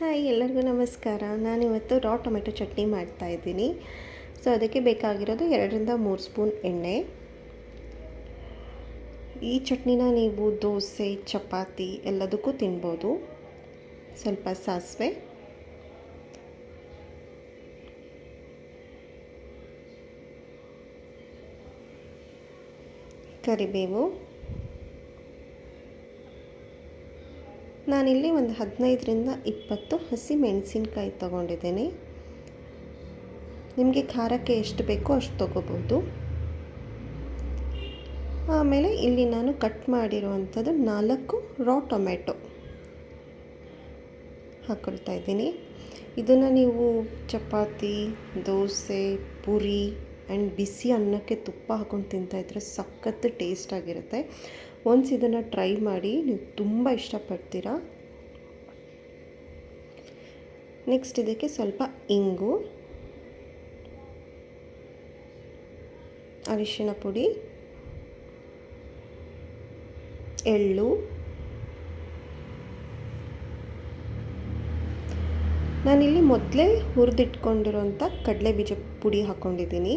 Hi, ಎಲ್ಲರಿಗೂ ನಮಸ್ಕಾರ. ನಾನಿವತ್ತು ರಾ ಟೊಮೆಟೊ ಚಟ್ನಿ ಮಾಡ್ತಾಯಿದ್ದೀನಿ. ಸೊ ಅದಕ್ಕೆ ಬೇಕಾಗಿರೋದು 2-3 ಸ್ಪೂನ್ ಎಣ್ಣೆ. ಈ ಚಟ್ನಿನ ನೀವು ದೋಸೆ, ಚಪಾತಿ ಎಲ್ಲದಕ್ಕೂ ತಿನ್ಬೋದು. ಸ್ವಲ್ಪ ಸಾಸಿವೆ, ಕರಿಬೇವು, ನಾನಿಲ್ಲಿ ಒಂದು 15-20 ಹಸಿ ಮೆಣಸಿನ್ಕಾಯಿ ತೊಗೊಂಡಿದ್ದೀನಿ. ನಿಮಗೆ ಖಾರಕ್ಕೆ ಎಷ್ಟು ಬೇಕೋ ಅಷ್ಟು ತೊಗೋಬೋದು. ಆಮೇಲೆ ಇಲ್ಲಿ ನಾನು ಕಟ್ ಮಾಡಿರುವಂಥದ್ದು 4 ರಾ ಟೊಮೆಟೊ ಹಾಕ್ಕೊಳ್ತಾ ಇದ್ದೀನಿ. ಇದನ್ನು ನೀವು ಚಪಾತಿ, ದೋಸೆ, ಪೂರಿ ಆ್ಯಂಡ್ ಬಿಸಿ ಅನ್ನಕ್ಕೆ ತುಪ್ಪ ಹಾಕ್ಕೊಂಡು ತಿಂತಾಯಿದ್ರೆ ಸಖತ್ತು ಟೇಸ್ಟಾಗಿರುತ್ತೆ. ಒನ್ಸ್ ಇದನ್ನು ಟ್ರೈ ಮಾಡಿ, ನೀವು ತುಂಬ ಇಷ್ಟಪಡ್ತೀರಾ. ನೆಕ್ಸ್ಟ್ ಇದಕ್ಕೆ ಸ್ವಲ್ಪ ಇಂಗು, ಅರಿಶಿಣ ಪುಡಿ, ಎಳ್ಳು, ನಾನಿಲ್ಲಿ ಮೊದಲೇ ಹುರಿದಿಟ್ಕೊಂಡಿರೋಂಥ ಕಡಲೆ ಬೀಜ ಪುಡಿ ಹಾಕ್ಕೊಂಡಿದ್ದೀನಿ.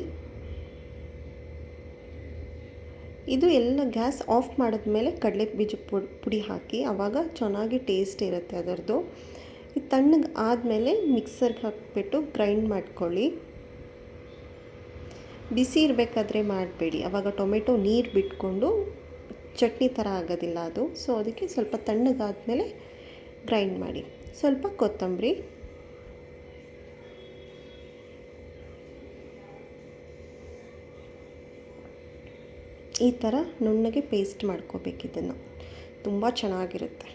ಇದು ಎಲ್ಲ ಗ್ಯಾಸ್ ಆಫ್ ಮಾಡಿದ್ಮೇಲೆ ಕಡಲೆ ಬೀಜ ಪುಡಿ ಹಾಕಿ, ಆವಾಗ ಚೆನ್ನಾಗಿ ಟೇಸ್ಟ್ ಇರುತ್ತೆ ಅದರದ್ದು. ಇದು ತಣ್ಣಗೆ ಆದಮೇಲೆ ಮಿಕ್ಸರ್ಗೆ ಹಾಕಿಬಿಟ್ಟು ಗ್ರೈಂಡ್ ಮಾಡ್ಕೊಳ್ಳಿ. ಬಿಸಿ ಇರಬೇಕಾದ್ರೆ ಮಾಡಬೇಡಿ, ಆವಾಗ ಟೊಮೆಟೊ ನೀರು ಬಿಟ್ಕೊಂಡು ಚಟ್ನಿ ಥರ ಆಗೋದಿಲ್ಲ ಅದು. ಸೊ ಅದಕ್ಕೆ ಸ್ವಲ್ಪ ತಣ್ಣಗಾದಮೇಲೆ ಗ್ರೈಂಡ್ ಮಾಡಿ. ಸ್ವಲ್ಪ ಕೊತ್ತಂಬರಿ, ಈ ಥರ ನುಣ್ಣಗೆ ಪೇಸ್ಟ್ ಮಾಡ್ಕೋಬೇಕು. ಇದನ್ನು ತುಂಬ ಚೆನ್ನಾಗಿರುತ್ತೆ.